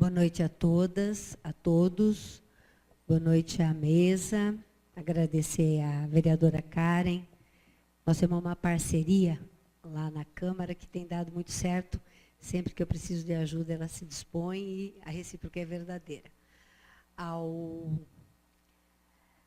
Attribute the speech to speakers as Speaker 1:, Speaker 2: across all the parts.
Speaker 1: Boa noite a todas, a todos. Boa noite à mesa. Agradecer à vereadora Karen. Nós temos uma parceria lá na Câmara que tem dado muito certo. Sempre que eu preciso de ajuda, ela se dispõe e a recíproca é verdadeira. Ao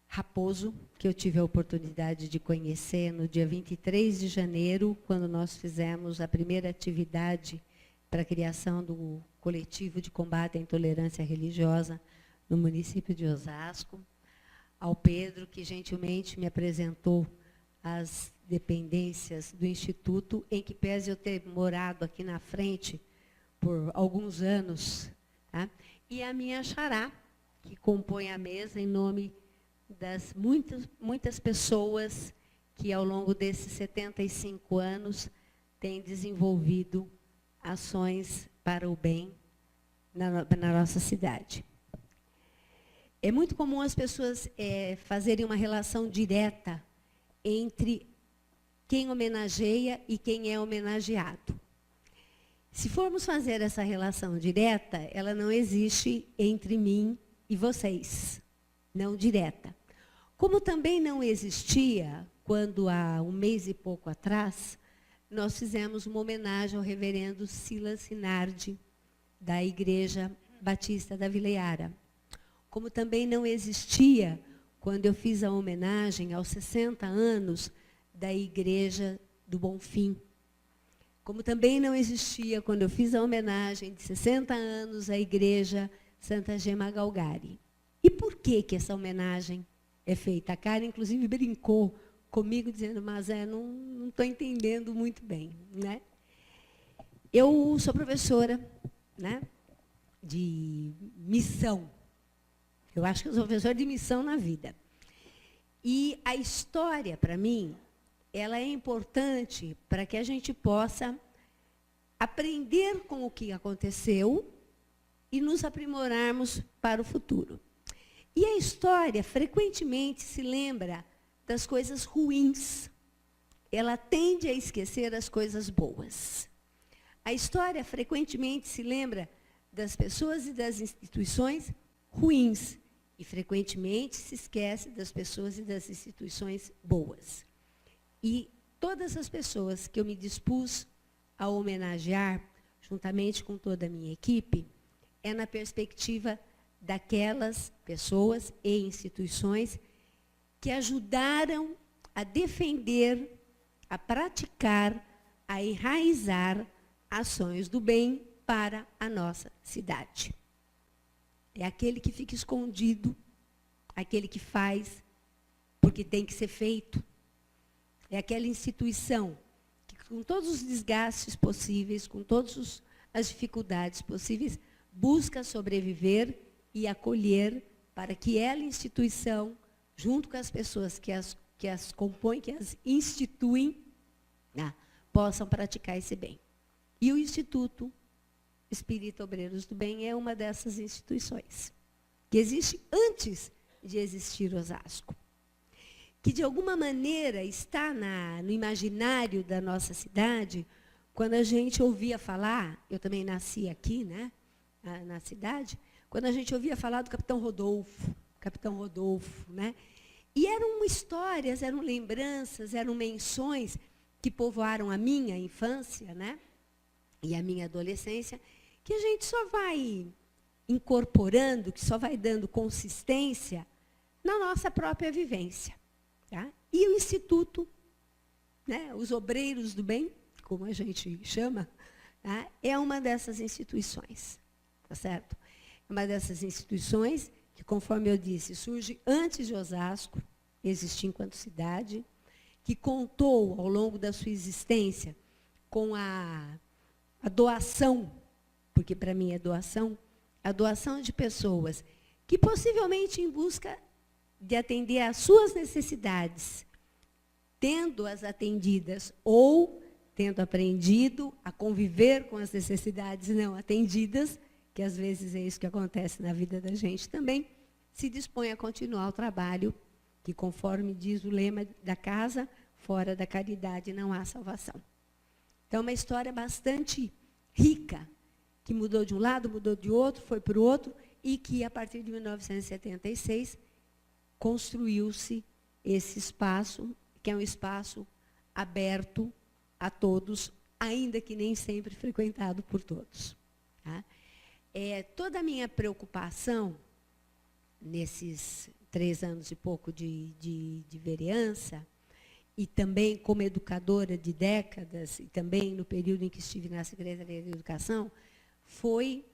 Speaker 1: Raposo, que eu tive a oportunidade de conhecer no dia 23 de janeiro, quando nós fizemos a primeira atividade para a criação do coletivo de combate à intolerância religiosa no município de Osasco. Ao Pedro, que gentilmente me apresentou as dependências do Instituto, em que, pese eu ter morado aqui na frente por alguns anos, tá? E a minha xará, que compõe a mesa em nome das muitas pessoas que, ao longo desses 75 anos, têm desenvolvido ações para o bem na nossa cidade. É muito comum as pessoas fazerem uma relação direta entre quem homenageia e quem é homenageado. Se formos fazer essa relação direta, ela não existe entre mim e vocês, não direta. Como também não existia quando, há um mês e pouco atrás, nós fizemos uma homenagem ao reverendo Silas Sinardi, da Igreja Batista da Vila Iara. Como também não existia quando eu fiz a homenagem aos 60 anos da Igreja do Bonfim. Como também não existia quando eu fiz a homenagem de 60 anos à Igreja Santa Gema Galgari. E por que essa homenagem é feita? A Karen, inclusive, brincou comigo, dizendo, mas não estou entendendo muito bem, né? Eu sou professora, né, de missão. Eu acho que eu sou professora de missão na vida. E a história, para mim, ela é importante para que a gente possa aprender com o que aconteceu e nos aprimorarmos para o futuro. E a história, frequentemente, se lembra das coisas ruins. Ela tende a esquecer as coisas boas. A história, frequentemente, se lembra das pessoas e das instituições ruins. E, frequentemente, se esquece das pessoas e das instituições boas. E todas as pessoas que eu me dispus a homenagear, juntamente com toda a minha equipe, é na perspectiva daquelas pessoas e instituições que ajudaram a defender, a praticar, a enraizar ações do bem para a nossa cidade. É aquele que fica escondido, aquele que faz porque tem que ser feito. É aquela instituição que, com todos os desgastes possíveis, com todas as dificuldades possíveis, busca sobreviver e acolher para que ela, instituição, junto com as pessoas que as compõem, que as instituem, possam praticar esse bem. E o Instituto Espírita Obreiros do Bem é uma dessas instituições, que existe antes de existir Osasco, que, de alguma maneira, está no imaginário da nossa cidade. Quando a gente ouvia falar, eu também nasci aqui, né, na cidade, quando a gente ouvia falar do Capitão Rodolfo, né, e eram histórias, eram lembranças, eram menções que povoaram a minha infância, né, e a minha adolescência, que a gente só vai incorporando, que só vai dando consistência na nossa própria vivência. Tá? E o Instituto, né, os Obreiros do Bem, como a gente chama, tá, é uma dessas instituições. Tá certo? É uma dessas instituições que, conforme eu disse, surge antes de Osasco, existir enquanto cidade, que contou, ao longo da sua existência, com a doação, porque para mim é doação, a doação de pessoas que, possivelmente, em busca de atender às suas necessidades, tendo-as atendidas ou tendo aprendido a conviver com as necessidades não atendidas, que às vezes é isso que acontece na vida da gente também, se dispõe a continuar o trabalho que, conforme diz o lema da casa, fora da caridade não há salvação. Então, é uma história bastante rica que mudou de um lado, mudou de outro, foi para o outro, e que, a partir de 1976, construiu-se esse espaço, que é um espaço aberto a todos, ainda que nem sempre frequentado por todos. Tá? Toda a minha preocupação, nesses 3 anos e pouco de vereança, e também como educadora de décadas, e também no período em que estive na Secretaria de Educação, foi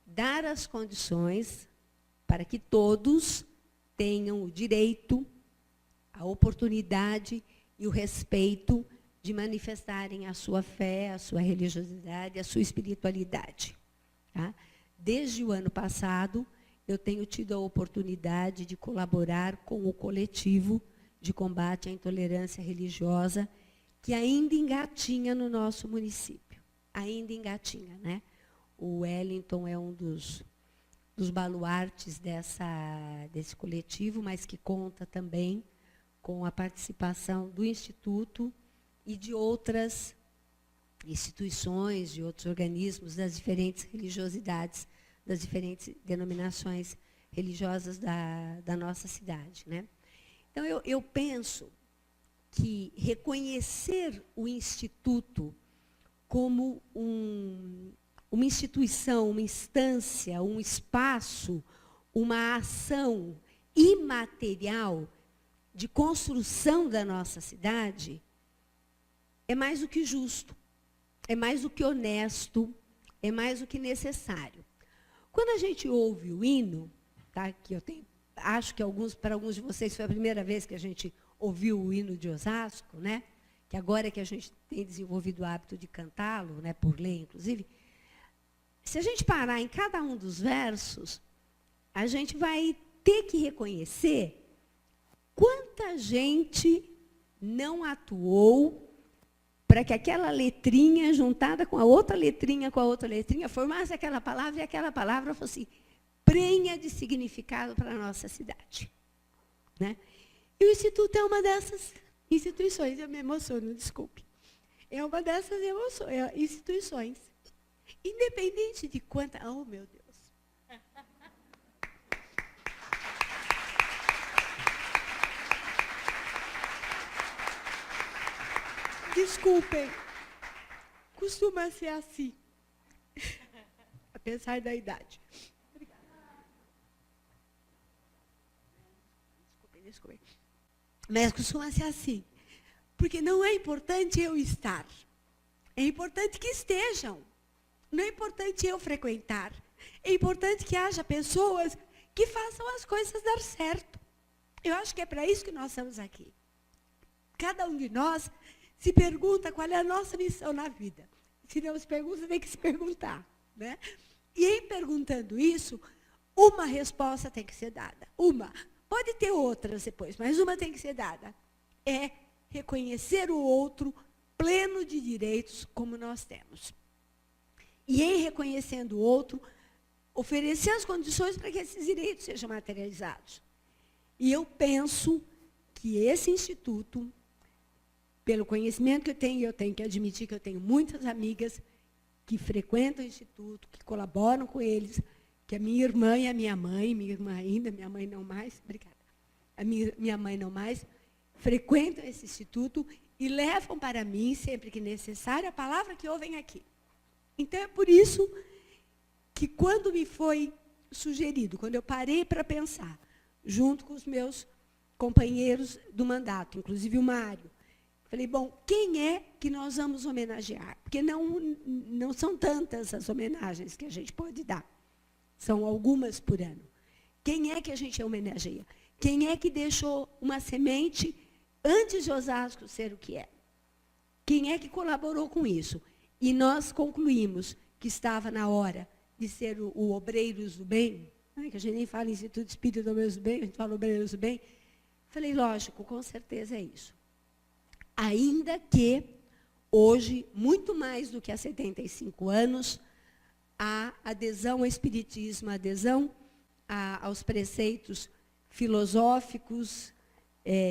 Speaker 1: dar as condições para que todos tenham o direito, a oportunidade e o respeito de manifestarem a sua fé, a sua religiosidade, a sua espiritualidade. Tá? Desde o ano passado, eu tenho tido a oportunidade de colaborar com o coletivo de combate à intolerância religiosa, que ainda engatinha no nosso município. Ainda engatinha, né? O Wellington é um dos baluartes desse coletivo, mas que conta também com a participação do Instituto e de outras instituições, de outros organismos, das diferentes religiosidades, das diferentes denominações religiosas da nossa cidade, né? Então, eu penso que reconhecer o Instituto como uma instituição, uma instância, um espaço, uma ação imaterial de construção da nossa cidade, é mais do que justo, é mais do que honesto, é mais do que necessário. Quando a gente ouve o hino, tá, que acho que para alguns de vocês foi a primeira vez que a gente ouviu o hino de Osasco, né? Que agora é que a gente tem desenvolvido o hábito de cantá-lo, né, por lei, inclusive. Se a gente parar em cada um dos versos, a gente vai ter que reconhecer quanta gente não atuou para que aquela letrinha, juntada com a outra letrinha, formasse aquela palavra, e aquela palavra fosse prenha de significado para a nossa cidade. Né? E o Instituto é uma dessas instituições, eu me emociono, desculpe. É uma dessas instituições. Independente de quanta... Oh, meu Deus. Desculpem. Costuma ser assim. Apesar da idade. Obrigada. Desculpem. Mas costuma ser assim. Porque não é importante eu estar. É importante que estejam. Não é importante eu frequentar. É importante que haja pessoas que façam as coisas dar certo. Eu acho que é para isso que nós estamos aqui. Cada um de nós se pergunta qual é a nossa missão na vida. Se não se pergunta, tem que se perguntar. Né? E em perguntando isso, uma resposta tem que ser dada. Uma. Pode ter outras depois, mas uma tem que ser dada. É reconhecer o outro pleno de direitos como nós temos. E em reconhecendo o outro, oferecer as condições para que esses direitos sejam materializados. E eu penso que esse instituto, pelo conhecimento que eu tenho que admitir que eu tenho muitas amigas que frequentam o instituto, que colaboram com eles, que a minha irmã e a minha mãe ainda, minha mãe não mais, obrigada, minha mãe não mais, frequentam esse instituto e levam para mim, sempre que necessário, a palavra que ouvem aqui. Então, é por isso que, quando me foi sugerido, quando eu parei para pensar, junto com os meus companheiros do mandato, inclusive o Mário, falei, bom, quem é que nós vamos homenagear? Porque não são tantas as homenagens que a gente pode dar. São algumas por ano. Quem é que a gente homenageia? Quem é que deixou uma semente antes de Osasco ser o que é? Quem é que colaborou com isso? E nós concluímos que estava na hora de ser o Obreiros do Bem, né, que a gente nem fala Instituto Espírita do Obreiros do Bem, a gente fala Obreiros do Bem. Falei, lógico, com certeza é isso. Ainda que, hoje, muito mais do que há 75 anos, a adesão ao Espiritismo, a adesão aos preceitos filosóficos,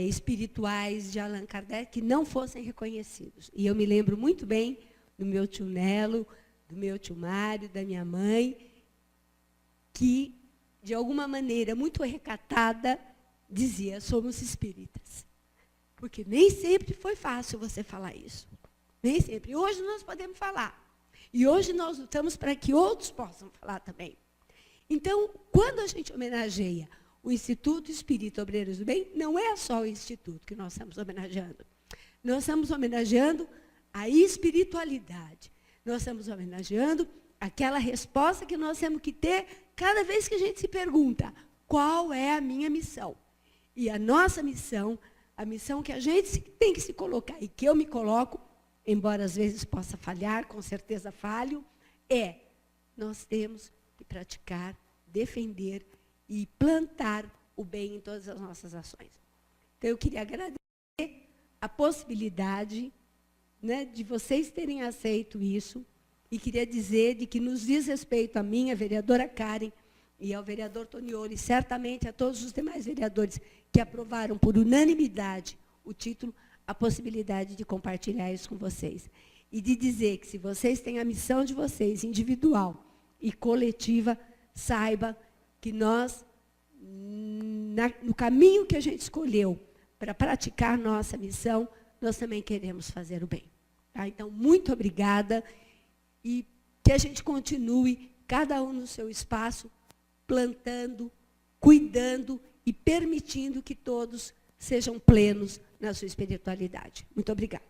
Speaker 1: espirituais de Allan Kardec, que não fossem reconhecidos. E eu me lembro muito bem do meu tio Nelo,
Speaker 2: do meu tio Mário, da minha mãe, que, de alguma maneira, muito recatada, dizia, somos espíritas. Porque nem sempre foi fácil você falar isso. Nem sempre. Hoje nós podemos falar. E hoje nós lutamos para que outros possam falar também. Então, quando a gente homenageia o Instituto Espírita Obreiros do Bem, não é só o Instituto que nós estamos homenageando. Nós estamos homenageando a espiritualidade. Nós estamos homenageando aquela resposta que nós temos que ter cada vez que a gente se pergunta, qual é a minha missão? E a nossa missão, a missão que a gente tem que se colocar, e que eu me coloco, embora às vezes possa falhar, com certeza falho, nós temos que praticar, defender e plantar o bem em todas as nossas ações. Então, eu queria agradecer a possibilidade, né, de vocês terem aceito isso, e queria dizer de que nos diz respeito a mim, a vereadora Karen, e ao vereador Tonioli, e certamente a todos os demais vereadores que aprovaram por unanimidade o título, a possibilidade de compartilhar isso com vocês. E de dizer que se vocês têm a missão de vocês, individual e coletiva, saiba que nós, no caminho que a gente escolheu para praticar nossa missão, nós também queremos fazer o bem. Tá? Então, muito obrigada e que a gente continue, cada um no seu espaço, plantando, cuidando e permitindo que todos sejam plenos na sua espiritualidade. Muito obrigada.